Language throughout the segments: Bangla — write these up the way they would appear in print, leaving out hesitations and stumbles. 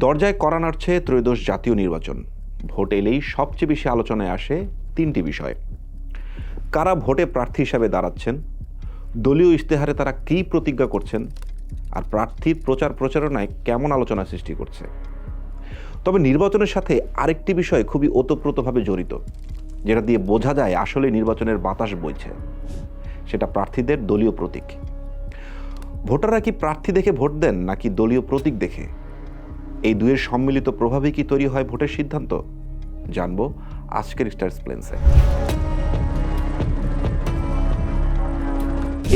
দরজায় কড়া নাড়ছে ত্রয়োদশ জাতীয় নির্বাচন। ভোট এলেই সবচেয়ে বেশি আলোচনায় আসে তিনটি বিষয়: কারা ভোটে প্রার্থী হিসাবে দাঁড়াচ্ছেন, দলীয় ইশতেহারে তারা কী প্রতিজ্ঞা করছেন, আর প্রার্থীর প্রচার প্রচারণায় কেমন আলোচনা সৃষ্টি করছে। তবে নির্বাচনের সাথে আরেকটি বিষয় খুবই ওতপ্রোতভাবে জড়িত, যেটা দিয়ে বোঝা যায় আসলে নির্বাচনের বাতাস বইছে। সেটা প্রার্থীদের দলীয় প্রতীক। ভোটাররা কি প্রার্থী দেখে ভোট দেন নাকি দলীয় প্রতীক দেখে? এই দুয়ের সম্মিলিত প্রভাবে কি তৈরি হয় ভোটের সিদ্ধান্ত? জানবো আজকের স্টার এক্সপ্লেন্সে।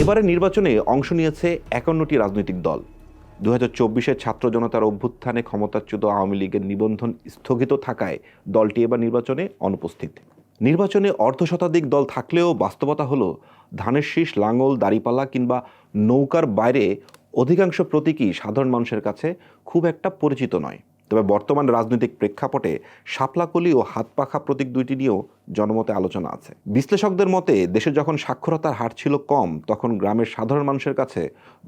এবারে নির্বাচনে অংশ নিয়েছে 51টি রাজনৈতিক দল। 2024-এর ছাত্র জনতার অভ্যুত্থানে ক্ষমতাচ্যুত আওয়ামী লীগের নিবন্ধন স্থগিত থাকায় দলটি এবার নির্বাচনে অনুপস্থিত। নির্বাচনে অর্ধশতাধিক দল থাকলেও বাস্তবতা হলো ধানের শীষ, লাঙ্গল, দাড়িপাল্লা কিংবা নৌকার বাইরে অধিকাংশ প্রতীকই সাধারণ মানুষের কাছে খুব একটা পরিচিত নয়। তবে বর্তমান রাজনৈতিক প্রেক্ষাপটে শাপলাকলি ও হাতপাখা প্রতীক দুইটি নিয়েও জনমতে আলোচনা আছে। বিশ্লেষকদের মতে দেশে যখন সাক্ষরতার হার ছিল কম, তখন গ্রামের সাধারণ মানুষের কাছে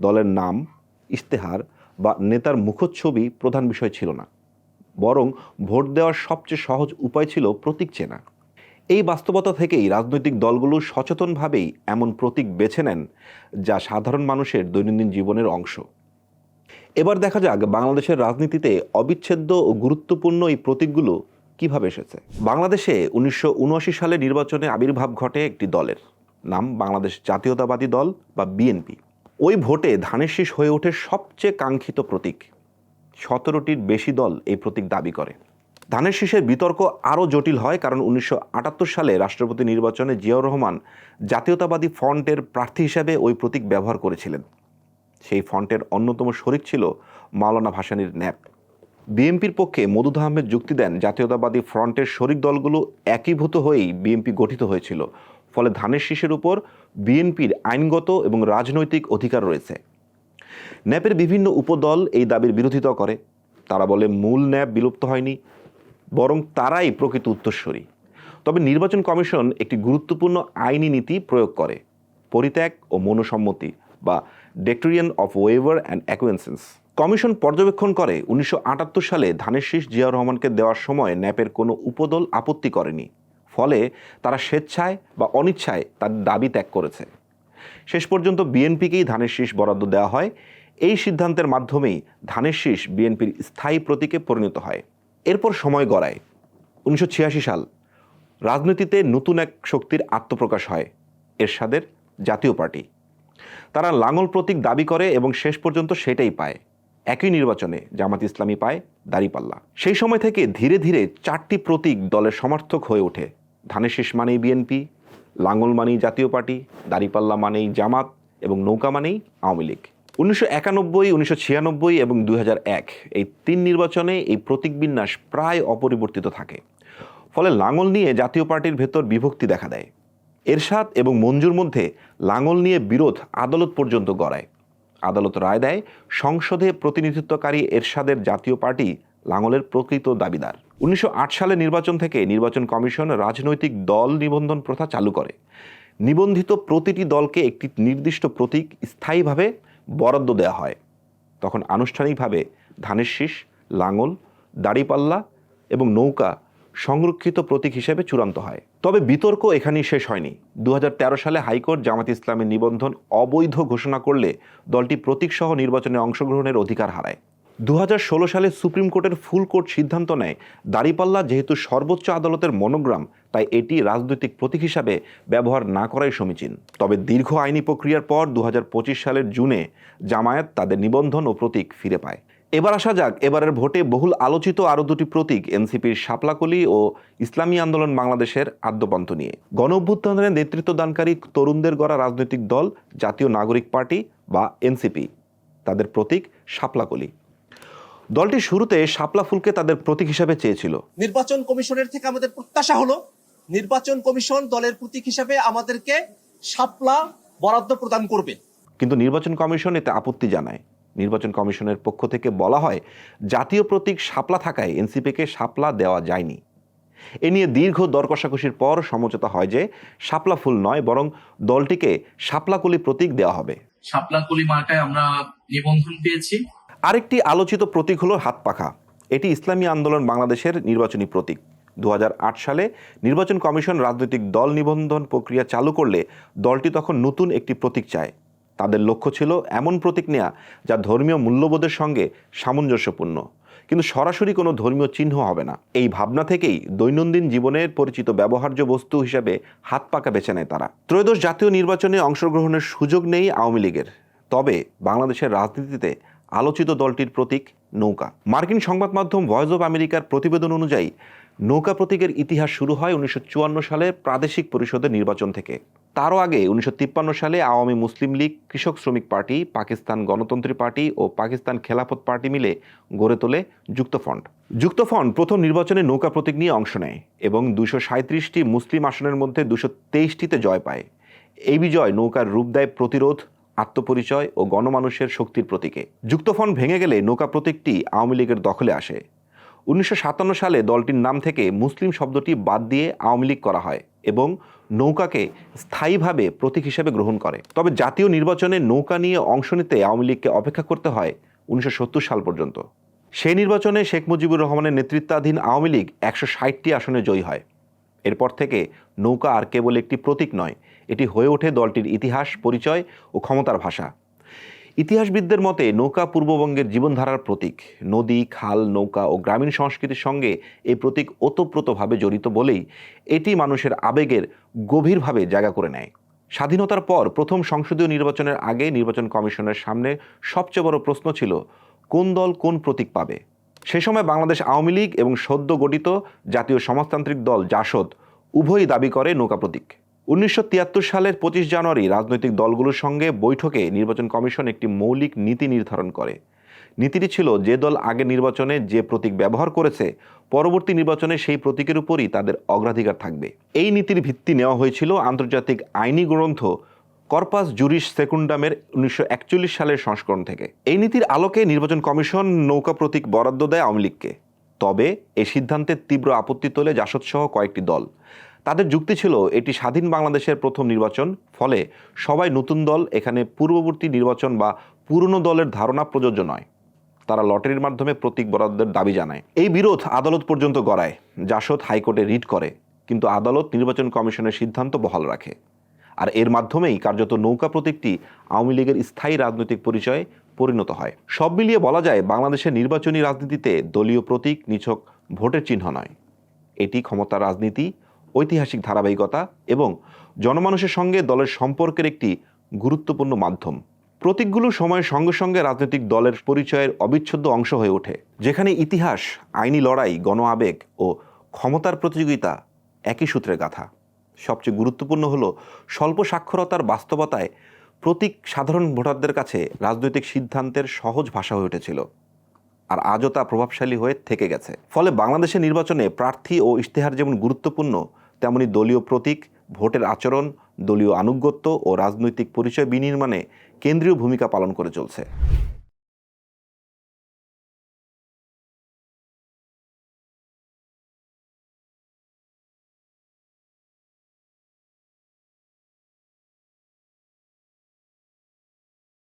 দলের নাম, ইশতেহার বা নেতার মুখচ্ছবি প্রধান বিষয় ছিল না, বরং ভোট দেওয়ার সবচেয়ে সহজ উপায় ছিল প্রতীক চেনা। এই বাস্তবতা থেকেই রাজনৈতিক দলগুলো সচেতনভাবেই এমন প্রতীক বেছে নেন যা সাধারণ মানুষের দৈনন্দিন জীবনের অংশ। এবার দেখা যাক বাংলাদেশের রাজনীতিতে অবিচ্ছেদ্য ও গুরুত্বপূর্ণ এই প্রতীকগুলো কিভাবে এসেছে। বাংলাদেশে 1979 সালে নির্বাচনে আবির্ভাব ঘটে একটি দলের, নাম বাংলাদেশ জাতীয়তাবাদী দল বা বিএনপি। ওই ভোটে ধানের শীষ হয়ে ওঠে সবচেয়ে কাঙ্ক্ষিত প্রতীক। 17টির বেশি দল এই প্রতীক দাবি করে। ধানের শীষের বিতর্ক আরও জটিল হয়, কারণ 1978 সালে রাষ্ট্রপতি নির্বাচনে জিয়াউর রহমান জাতীয়তাবাদী ফ্রন্টের প্রার্থী হিসেবে ওই প্রতীক ব্যবহার করেছিলেন। সেই ফ্রন্টের অন্যতম শরিক ছিল মাওলানা ভাসানীর ন্যাপ। বিএনপির পক্ষে মওদুদ আহমেদ যুক্তি দেন, জাতীয়তাবাদী ফ্রন্টের শরিক দলগুলো একীভূত হয়েই বিএনপি গঠিত হয়েছিল, ফলে ধানের শীষের উপর বিএনপির আইনগত এবং রাজনৈতিক অধিকার রয়েছে। ন্যাপের বিভিন্ন উপদল এই দাবির বিরোধিতা করে। তারা বলে মূল ন্যাপ বিলুপ্ত হয়নি, বরং তারাই প্রকৃত উত্তরসূরি। তবে নির্বাচন কমিশন একটি গুরুত্বপূর্ণ আইনি নীতি প্রয়োগ করে, পরিত্যাগ ও মনসম্মতি বা ডেক্টোরিয়ান অফ ওয়েভার অ্যান্ড অ্যাকুয়েন্সেন্স। কমিশন পর্যবেক্ষণ করে 1978 সালে ধানের শীষ জিয়াউর রহমানকে দেওয়ার সময় ন্যাপের কোনো উপদল আপত্তি করেনি, ফলে তারা স্বেচ্ছায় বা অনিচ্ছায় তার দাবি ত্যাগ করেছে। শেষ পর্যন্ত বিএনপিকেই ধানের শীষ বরাদ্দ দেওয়া হয়। এই সিদ্ধান্তের মাধ্যমেই ধানের শীষ বিএনপির স্থায়ী প্রতীকে পরিণত হয়। এরপর সময় গড়ায় 1986 সাল। রাজনীতিতে নতুন এক শক্তির আত্মপ্রকাশ হয়, এরশাদের জাতীয় পার্টি। তারা লাঙ্গল প্রতীক দাবি করে এবং শেষ পর্যন্ত সেটাই পায়। একই নির্বাচনে জামাত ইসলামী পায় দাড়িপাল্লা। সেই সময় থেকে ধীরে ধীরে 4টি প্রতীক দলের সমর্থক হয়ে ওঠে। ধানের শীষ মানেই বিএনপি, লাঙ্গল মানেই জাতীয় পার্টি, দাড়িপাল্লা মানেই জামাত এবং নৌকা মানেই আওয়ামী লীগ। 1991, 1996 এবং 2001 এই 3 নির্বাচনে এই প্রতীক বিন্যাস প্রায় অপরিবর্তিত থাকে। ফলে লাঙ্গল নিয়ে জাতীয় পার্টির ভেতর বিভক্তি দেখা দেয়। এরশাদ এবং মঞ্জুর মধ্যে লাঙ্গল নিয়ে বিরোধ আদালত পর্যন্ত গড়ায়। আদালত রায় দেয়, সংসদে প্রতিনিধিত্বকারী এরশাদের জাতীয় পার্টি লাঙ্গলের প্রকৃত দাবিদার। 1908 সালে নির্বাচন থেকে নির্বাচন কমিশন রাজনৈতিক দল নিবন্ধন প্রথা চালু করে। নিবন্ধিত প্রতিটি দলকে একটি নির্দিষ্ট প্রতীক স্থায়ীভাবে বরাদ্দ দেওয়া হয়। তখন আনুষ্ঠানিকভাবে ধানের শীষ, লাঙ্গল, দাড়িপাল্লা এবং নৌকা সংরক্ষিত প্রতীক হিসেবে চূড়ান্ত হয়। তবে বিতর্ক এখানেই শেষ হয়নি। 2013 সালে হাইকোর্ট জামাত ইসলামের নিবন্ধন অবৈধ ঘোষণা করলে দলটি প্রতীকসহ নির্বাচনে অংশগ্রহণের অধিকার হারায়। 2016 সালে সুপ্রিম কোর্টের ফুল কোর্ট সিদ্ধান্ত নেয়, দাড়িপাল্লা যেহেতু সর্বোচ্চ আদালতের মনোগ্রাম, তাই এটি রাজনৈতিক প্রতীক হিসাবে ব্যবহার না করাই সমীচীন। তবে দীর্ঘ আইনি প্রক্রিয়ার পর 2025 সালের জুনে জামায়াত তাদের নিবন্ধন ও প্রতীক ফিরে পায়। এবার আসা যাক এবারের ভোটে বহুল আলোচিত আরও দুটি প্রতীক, এনসিপির শাপলাকলি ও ইসলামী আন্দোলন বাংলাদেশের আদ্যপান্ত নিয়ে। গণ অভ্যুত্থানের নেতৃত্ব দানকারী তরুণদের গড়া রাজনৈতিক দল জাতীয় নাগরিক পার্টি বা এনসিপি, তাদের প্রতীক শাপলাকলি। দলটি শুরুতে শাপলা ফুলকে তাদের প্রতীক হিসাবে চেয়েছিল। নির্বাচন কমিশনের থেকে আমাদের প্রত্যাশা হলো নির্বাচন কমিশন দলের প্রতীক হিসাবে আমাদেরকে শাপলা বরাদ্দ প্রদান করবে, কিন্তু নির্বাচন কমিশন এতে আপত্তি জানায়। নির্বাচন কমিশনের পক্ষ থেকে বলা হয়, জাতীয় প্রতীক শাপলা থাকায় এনসিপিকে শাপলা দেওয়া যায়নি। এ নিয়ে দীর্ঘ দর কষাকষির পর সমঝোতা হয় যে শাপলা ফুল নয়, বরং দলটিকে শাপলাকলি প্রতীক দেওয়া হবে। শাপলাকলি মার্কায় আমরা নিবন্ধন পেয়েছি। আরেকটি আলোচিত প্রতীক হলো হাতপাখা। এটি ইসলামী আন্দোলন বাংলাদেশের নির্বাচনী প্রতীক। 2008 সালে নির্বাচন কমিশন রাজনৈতিক দল নিবন্ধন প্রক্রিয়া চালু করলে দলটি তখন নতুন একটি প্রতীক চায়। তাদের লক্ষ্য ছিল এমন প্রতীক নেয়া যা ধর্মীয় মূল্যবোধের সঙ্গে সামঞ্জস্যপূর্ণ, কিন্তু সরাসরি কোনো ধর্মীয় চিহ্ন হবে না। এই ভাবনা থেকেই দৈনন্দিন জীবনের পরিচিত ব্যবহার্য বস্তু হিসাবে হাত পাকা বেছে নেয় তারা। ত্রয়োদশ জাতীয় নির্বাচনে অংশগ্রহণের সুযোগ নেই আওয়ামী লীগের। তবে বাংলাদেশের রাজনীতিতে আলোচিত দলটির প্রতীক নৌকা। মার্কিন সংবাদ মাধ্যম ভয়েস অব আমেরিকার প্রতিবেদন অনুযায়ী নৌকা প্রতীকের ইতিহাস শুরু হয় 1954 সালের প্রাদেশিক পরিষদের নির্বাচন থেকে। তারও আগে 1953 সালে আওয়ামী মুসলিম লীগ, কৃষক শ্রমিক পার্টি, পাকিস্তান গণতন্ত্রী পার্টি ও পাকিস্তান খেলাফত পার্টি মিলে গড়ে তোলে যুক্তফ্রন্ট। যুক্তফ্রন্ট প্রথম নির্বাচনে নৌকা প্রতীক নিয়ে অংশ নেয় এবং 237টি মুসলিম আসনের মধ্যে 223টিতে জয় পায়। এই বিজয় নৌকার রূপ দেয় প্রতিরোধ, আত্মপরিচয় ও গণমানুষের শক্তির প্রতীকে। যুক্তফ্রন্ট ভেঙে গেলে নৌকা প্রতীকটি আওয়ামী লীগের দখলে আসে। 1957 সালে দলটির নাম থেকে মুসলিম শব্দটি বাদ দিয়ে আওয়ামী লীগ করা হয় এবং নৌকাকে স্থায়ীভাবে প্রতীক হিসেবে গ্রহণ করে। তবে জাতীয় নির্বাচনে নৌকা নিয়ে অংশ নিতে আওয়ামী লীগকে অপেক্ষা করতে হয় 1970 সাল পর্যন্ত। সেই নির্বাচনে শেখ মুজিবুর রহমানের নেতৃত্বাধীন আওয়ামী লীগ 160টি আসনে জয়ী হয়। এরপর থেকে নৌকা আর কেবল একটি প্রতীক নয়, এটি হয়ে ওঠে দলটির ইতিহাস, পরিচয় ও ক্ষমতার ভাষা। ইতিহাসবিদদের মতে নৌকা পূর্ববঙ্গের জীবনধারার প্রতীক। নদী, খাল, নৌকা ও গ্রামীণ সংস্কৃতির সঙ্গে এই প্রতীক ওতপ্রোতভাবে জড়িত বলেই এটি মানুষের আবেগের গভীরভাবে জায়গা করে নেয়। স্বাধীনতার পর প্রথম সংসদীয় নির্বাচনের আগে নির্বাচন কমিশনের সামনে সবচেয়ে বড় প্রশ্ন ছিল কোন দল কোন প্রতীক পাবে। সে সময় বাংলাদেশ আওয়ামী লীগ এবং সদ্য গঠিত জাতীয় সমাজতান্ত্রিক দল জাসদ উভয়ই দাবি করে নৌকা প্রতীক। 1973 সালের 25 জানুয়ারি রাজনৈতিক দলগুলোর সঙ্গে বৈঠকে নির্বাচন কমিশন একটি মৌলিক নীতি নির্ধারণ করে। নীতিটি ছিল যে দল আগের নির্বাচনে যে প্রতীক ব্যবহার করেছে পরবর্তী নির্বাচনে সেই প্রতীকের উপরই তাদের অগ্রাধিকার থাকবে। এই নীতির ভিত্তি নেওয়া হয়েছিল আন্তর্জাতিক আইনি গ্রন্থ কর্পাস জুরিস সেকুন্ডামের 1941 সালের সংস্করণ থেকে। এই নীতির আলোকে নির্বাচন কমিশন নৌকা প্রতীক বরাদ্দ দেয় আওয়ামী লীগকে। তবে এই সিদ্ধান্তে তীব্র আপত্তি তোলে জাসদ সহ কয়েকটি দল। তাদের যুক্তি ছিল এটি স্বাধীন বাংলাদেশের প্রথম নির্বাচন, ফলে সবাই নতুন দল, এখানে পূর্ববর্তী নির্বাচন বা পুরনো দলের ধারণা প্রযোজ্য নয়। তারা লটারির মাধ্যমে প্রতীক বরাদ্দের দাবি জানায়। এই বিরোধ আদালত পর্যন্ত গড়ায়। জাসদ হাইকোর্টে রিট করে, কিন্তু আদালত নির্বাচন কমিশনের সিদ্ধান্ত বহাল রাখে। আর এর মাধ্যমেই কার্যত নৌকা প্রতীকটি আওয়ামী লীগের স্থায়ী রাজনৈতিক পরিচয়ে পরিণত হয়। সব মিলিয়ে বলা যায় বাংলাদেশের নির্বাচনী রাজনীতিতে দলীয় প্রতীক নিছক ভোটের চিহ্ন নয়, এটি ক্ষমতার রাজনীতি, ঐতিহাসিক ধারাবাহিকতা এবং জনমানুষের সঙ্গে দলের সম্পর্কের একটি গুরুত্বপূর্ণ মাধ্যম। প্রতীকগুলো সময়ের সঙ্গে সঙ্গে রাজনৈতিক দলের পরিচয়ের অবিচ্ছেদ্য অংশ হয়ে ওঠে, যেখানে ইতিহাস, আইনি লড়াই, গণ আবেগ ও ক্ষমতার প্রতিযোগিতা একই সূত্রে গাঁথা। সবচেয়ে গুরুত্বপূর্ণ হলো স্বল্প সাক্ষরতার বাস্তবতায় প্রতীক সাধারণ ভোটারদের কাছে রাজনৈতিক সিদ্ধান্তের সহজ ভাষা হয়ে উঠেছিল, আর আজও তা প্রভাবশালী হয়ে থেকে গেছে। ফলে বাংলাদেশের নির্বাচনে প্রার্থী ও ইশতেহার যেমন গুরুত্বপূর্ণ, তেমনি দলীয় প্রতীক, ভোটের আচরণ, দলীয় আনুগত্য ও রাজনৈতিক পরিচয় বিনির্মাণে কেন্দ্রীয় ভূমিকা পালন করে চলছে।